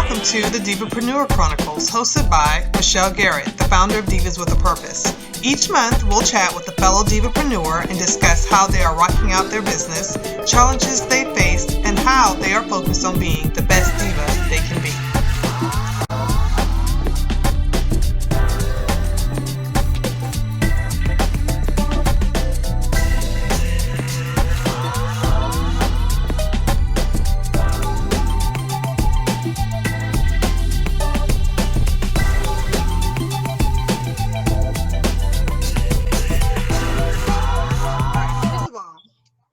welcome to the Divapreneur Chronicles, hosted by Michelle Garrett, the founder of Divas With A Purpose. Each month, we'll chat with a fellow Divapreneur and discuss how they are rocking out their business, challenges they faced, and how they are focused on being the best diva they can be.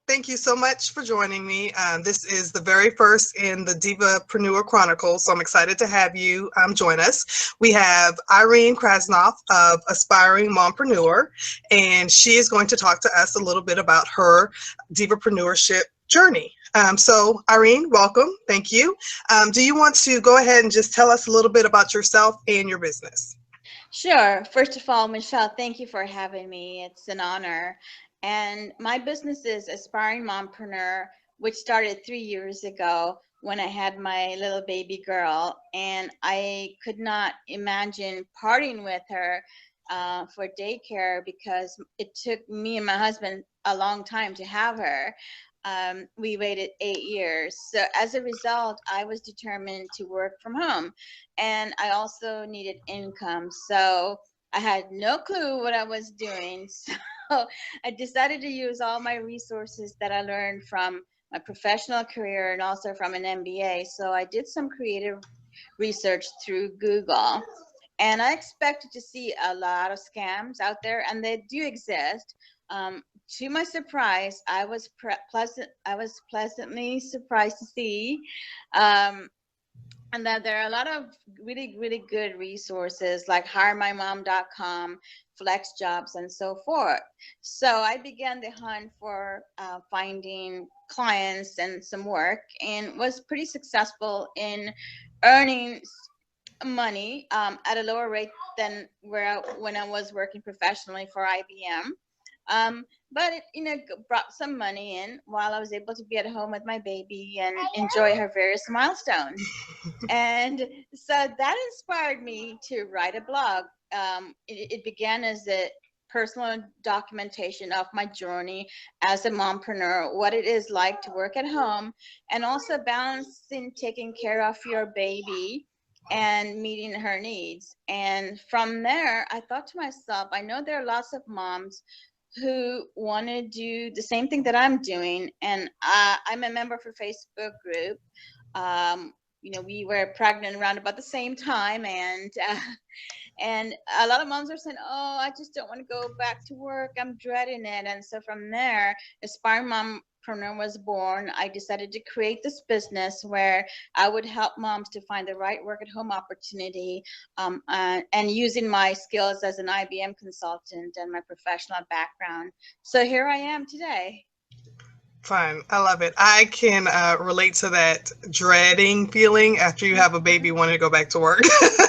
Thank you so much for joining me. This is the very first in the Divapreneur Chronicles, so I'm excited to have you join us. We have Irene Krasnof of Aspiring Mompreneur, and she is going to talk to us a little bit about her divapreneurship journey. So Irene, welcome. Thank you. Do you want to go ahead and just tell us a little bit about yourself and your business? Sure. First of all, Michelle, thank you for having me. It's an honor. And my business is Aspiring Mompreneur, which started 3 years ago when I had my little baby girl, and I could not imagine parting with her for daycare because it took me and my husband a long time to have her. We waited 8 years. So as a result, I was determined to work from home, and I also needed income. So I had no clue what I was doing. So I decided to use all my resources that I learned from my professional career and also from an MBA. So I did some creative research through Google, and I expected to see a lot of scams out there, and they do exist. To my surprise, I was pleasantly surprised to see and that there are a lot of really good resources like hiremymom.com, flex jobs, and so forth. So I began the hunt for finding clients and some work, and was pretty successful in earning money at a lower rate than when I was working professionally for IBM. But it brought some money in while I was able to be at home with my baby and enjoy her various milestones. And so that inspired me to write a blog. It began as a personal documentation of my journey as a mompreneur, what it is like to work at home, and also balancing taking care of your baby and meeting her needs. And from there, I thought to myself, I know there are lots of moms who want to do the same thing that I'm doing. And I'm a member of a Facebook group. We were pregnant around about the same time, and a lot of moms are saying, oh, I just don't want to go back to work, I'm dreading it. And so from there, Aspiring Mompreneur was born. I decided to create this business where I would help moms to find the right work at home opportunity, and using my skills as an IBM consultant and my professional background. So here I am today. Fine. I love it. I can relate to that dreading feeling after you have a baby wanting to go back to work.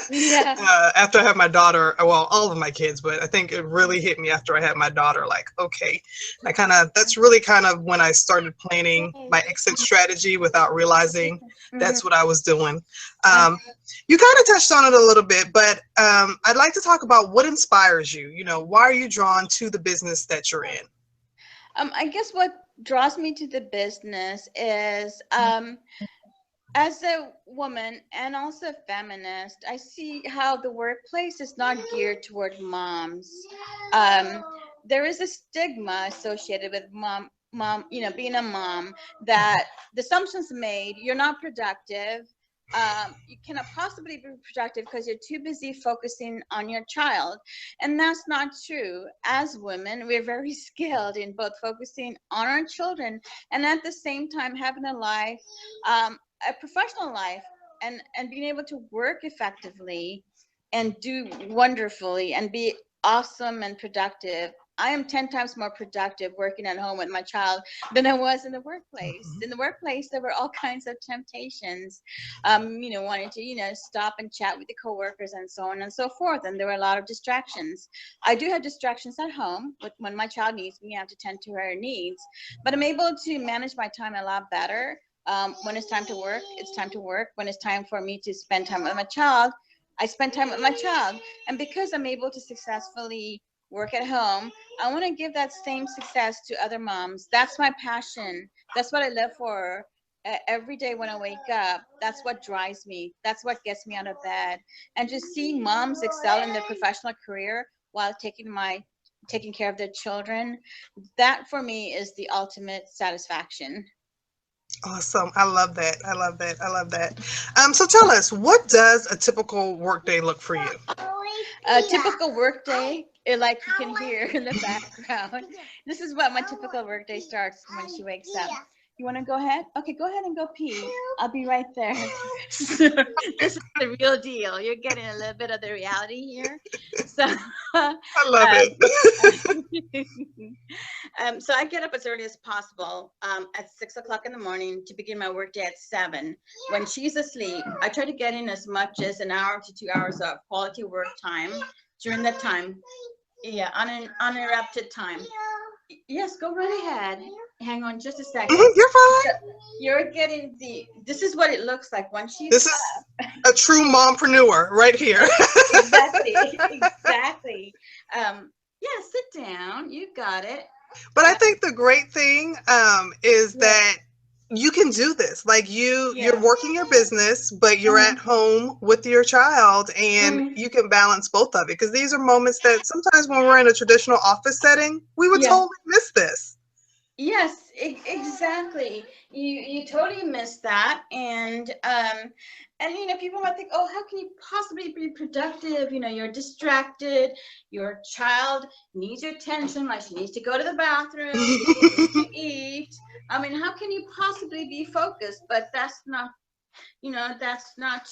Yeah. After I had my daughter, well, all of my kids, but I think it really hit me after I had my daughter, like, okay, that's really kind of when I started planning my exit strategy without realizing that's what I was doing. You kind of touched on it a little bit, but I'd like to talk about what inspires you. Why are you drawn to the business that you're in? I guess what draws me to the business is as a woman and also a feminist, I see how the workplace is not geared toward moms. There is a stigma associated with being a mom, that the assumptions made, you're not productive. You cannot possibly be productive because you're too busy focusing on your child. And that's not true. As women, we're very skilled in both focusing on our children and at the same time having a life, a professional life, and being able to work effectively and do wonderfully and be awesome and productive. I am 10 times more productive working at home with my child than I was in the workplace. In the workplace, there were all kinds of temptations, wanting to, stop and chat with the coworkers and so on and so forth. And there were a lot of distractions. I do have distractions at home, but when my child needs me, I have to tend to her needs. But I'm able to manage my time a lot better When it's time to work, it's time to work. When it's time for me to spend time with my child, I spend time with my child. And because I'm able to successfully work at home, I want to give that same success to other moms. That's my passion. That's what I live for. Every day when I wake up, that's what drives me. That's what gets me out of bed. And just seeing moms excel in their professional career while taking care of their children, that for me is the ultimate satisfaction. Awesome. I love that. I love that. I love that. So tell us, what does a typical workday look for you? A typical workday, like you can hear in the background. This is what my typical workday starts when she wakes up. You want to go ahead? Okay, go ahead and go pee. I'll be right there. So, this is the real deal. You're getting a little bit of the reality here. So, I love it. so I get up as early as possible at 6 o'clock in the morning to begin my workday at 7. When she's asleep, I try to get in as much as an hour to 2 hours of quality work time during that time. Yeah, uninterrupted time. Yes, go right ahead. Hang on just a second. You're fine. You're getting this is what it looks like when she's This is a true mompreneur right here. Exactly. Exactly. Yeah, sit down. You got it. But I think the great thing is that you can do this. Like you're working your business, but you're at home with your child, and you can balance both of it. Because these are moments that sometimes when we're in a traditional office setting, we would totally miss this. Yes, exactly. You totally missed that, and people might think, oh, how can you possibly be productive? You're distracted. Your child needs your attention, like she needs to go to the bathroom, she needs to eat. I mean, how can you possibly be focused? But that's not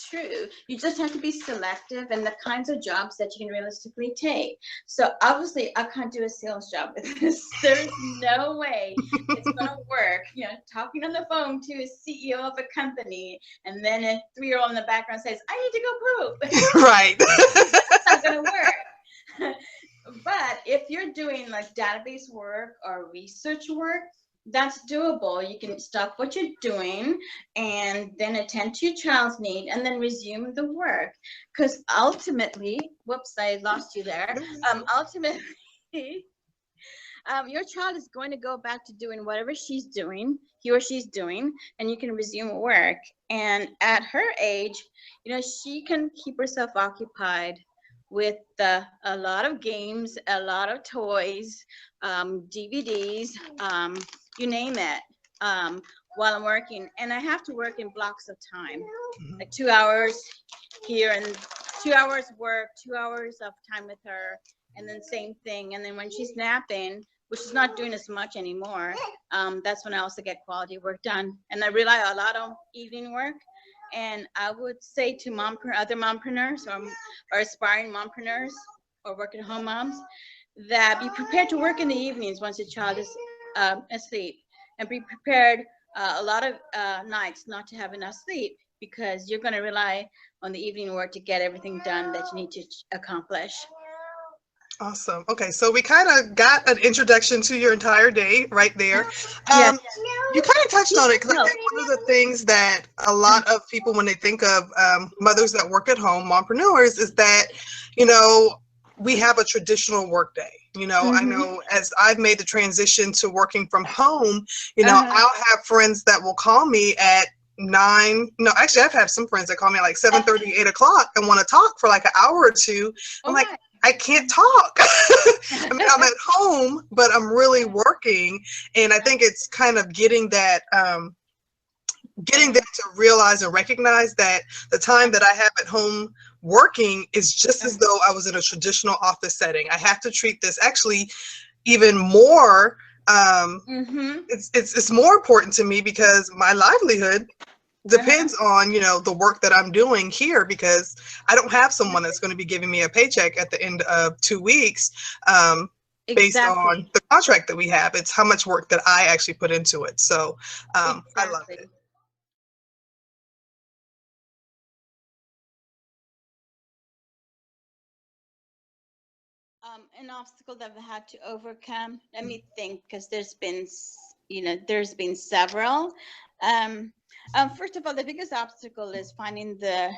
true. You just have to be selective in the kinds of jobs that you can realistically take. So obviously I can't do a sales job with this. There's no way it's gonna work. Talking on the phone to a CEO of a company, and then a 3-year-old in the background says, I need to go poop. Right. That's not gonna work. But if you're doing like database work or research work, that's doable. You can stop what you're doing and then attend to your child's need and then resume the work. Because ultimately, whoops, I lost you there. Ultimately, your child is going to go back to doing whatever he or she's doing, and you can resume work. And at her age, she can keep herself occupied with a lot of games, a lot of toys, DVDs, you name it, while I'm working. And I have to work in blocks of time, like 2 hours here and 2 hours work, 2 hours of time with her, and then same thing. And then when she's napping, which is not doing as much anymore, that's when I also get quality work done. And I rely a lot on evening work. And I would say to other mompreneurs or aspiring mompreneurs or work at home moms, that be prepared to work in the evenings once your child is asleep, and be prepared a lot of nights not to have enough sleep, because you're going to rely on the evening work to get everything done that you need to accomplish. Awesome. Okay, so we kind of got an introduction to your entire day right there. You kind of touched on it, because I think one of the things that a lot of people, when they think of mothers that work at home, mompreneurs, is that, we have a traditional work day. I know as I've made the transition to working from home, I'll have friends that will call me at 9. No, actually, I've had some friends that call me at like 7:30, 8 o'clock and want to talk for like an hour or two. I'm like, I can't talk. I mean, I'm at home, but I'm really working. And I think it's kind of getting them to realize and recognize that the time that I have at home working is just as though I was in a traditional office setting. I have to treat this actually even more. It's more important to me, because my livelihood depends on, the work that I'm doing here, because I don't have someone that's going to be giving me a paycheck at the end of 2 weeks based on the contract that we have. It's how much work that I actually put into it. So I love it. An obstacle that I've had to overcome. Let me think, because there's been several. First of all, the biggest obstacle is finding the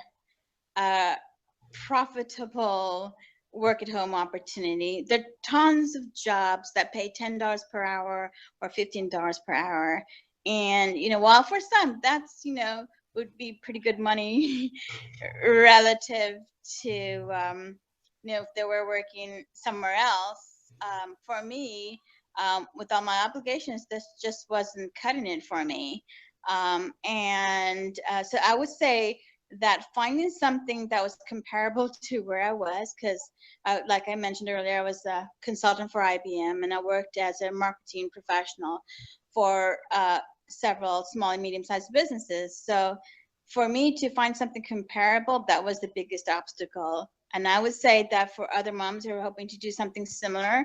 profitable work at home opportunity. There are tons of jobs that pay $10 per hour or $15 per hour. And, while for some that's, would be pretty good money relative to, if they were working somewhere else. For me, with all my obligations, this just wasn't cutting it for me. So I would say that finding something that was comparable to where I was, because like I mentioned earlier, I was a consultant for IBM, and I worked as a marketing professional for several small and medium-sized businesses. So for me to find something comparable, that was the biggest obstacle. And I would say that for other moms who are hoping to do something similar,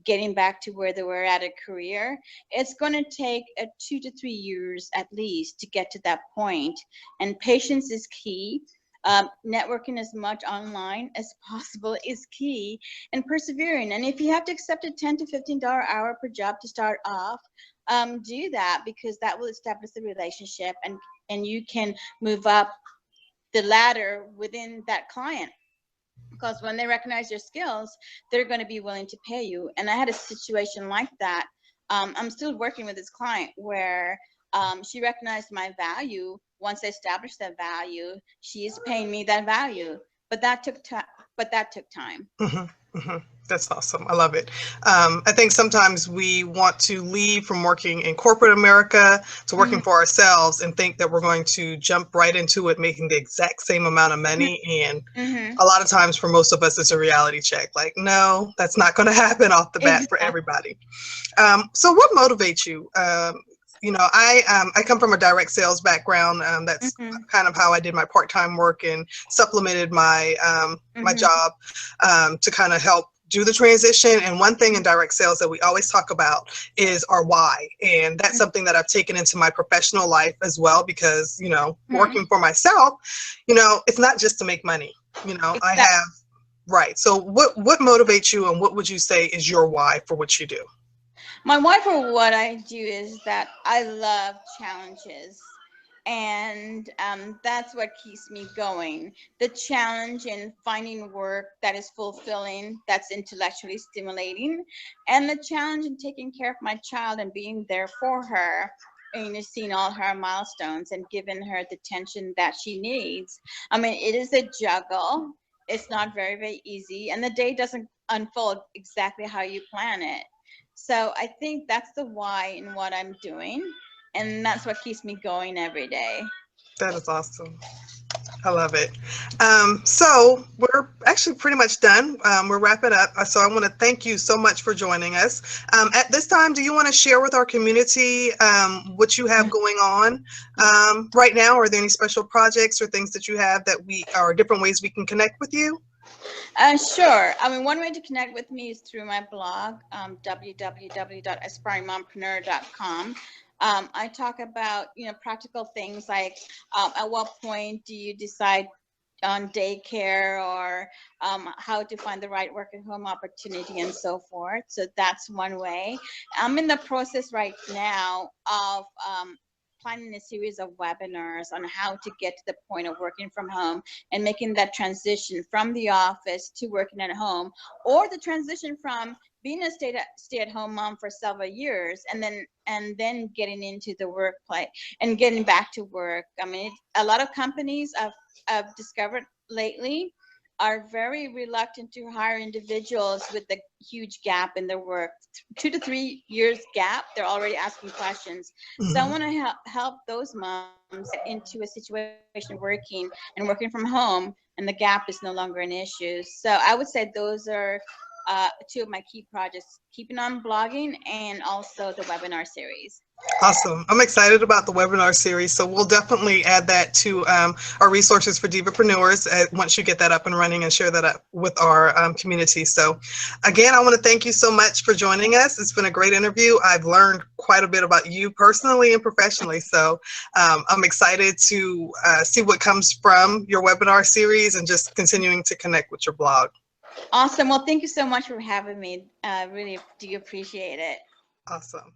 getting back to where they were at a career, it's going to take 2 to 3 years at least to get to that point. And patience is key. Networking as much online as possible is key, and persevering. And if you have to accept a $10 to $15 hour per job to start off, do that, because that will establish the relationship, and you can move up the ladder within that client. Because when they recognize your skills, they're going to be willing to pay you. And I had a situation like that. I'm still working with this client where she recognized my value. Once I established that value, she is paying me that value. But that took time. Mm-hmm, mm-hmm. That's awesome. I love it. I think sometimes we want to leave from working in corporate America to working Mm-hmm. for ourselves and think that we're going to jump right into it, making the exact same amount of money. And Mm-hmm. a lot of times for most of us, it's a reality check. Like, no, that's not going to happen off the bat for Exactly. everybody. So what motivates you? I come from a direct sales background. That's Mm-hmm. kind of how I did my part-time work and supplemented my my Mm-hmm. job to kind of help do the transition. And one thing in direct sales that we always talk about is our why. And that's something that I've taken into my professional life as well, because, working for myself, it's not just to make money. I Exactly. have, right. So what motivates you, and what would you say is your why for what you do? My why for what I do is that I love challenges. And that's what keeps me going. The challenge in finding work that is fulfilling, that's intellectually stimulating, and the challenge in taking care of my child and being there for her, and seeing all her milestones and giving her the attention that she needs. I mean, it is a juggle. It's not very, very easy, and the day doesn't unfold exactly how you plan it. So I think that's the why in what I'm doing, and that's what keeps me going every day. That is awesome. I love it. So we're actually pretty much done. We're wrapping up. So I want to thank you so much for joining us. At this time, do you want to share with our community what you have going on right now? Are there any special projects or things that you have that or different ways we can connect with you? Sure. I mean, one way to connect with me is through my blog, www.aspiringmompreneur.com. I talk about, practical things like at what point do you decide on daycare, or how to find the right work at home opportunity, and so forth. So that's one way. I'm in the process right now of planning a series of webinars on how to get to the point of working from home and making that transition from the office to working at home, or the transition from being a stay-at-home mom for several years and then getting into the workplace and getting back to work. I mean, a lot of companies I've discovered lately are very reluctant to hire individuals with a huge gap in their work. 2 to 3 years gap, they're already asking questions. So I want to help those moms get into a situation working from home, and the gap is no longer an issue. So I would say those are two of my key projects: keeping on blogging and also the webinar series. Awesome. I'm excited about the webinar series. So we'll definitely add that to our resources for Divapreneurs once you get that up and running, and share that up with our community. So again, I want to thank you so much for joining us. It's been a great interview. I've learned quite a bit about you personally and professionally. So I'm excited to see what comes from your webinar series and just continuing to connect with your blog. Awesome. Well, thank you so much for having me. I really do appreciate it. Awesome.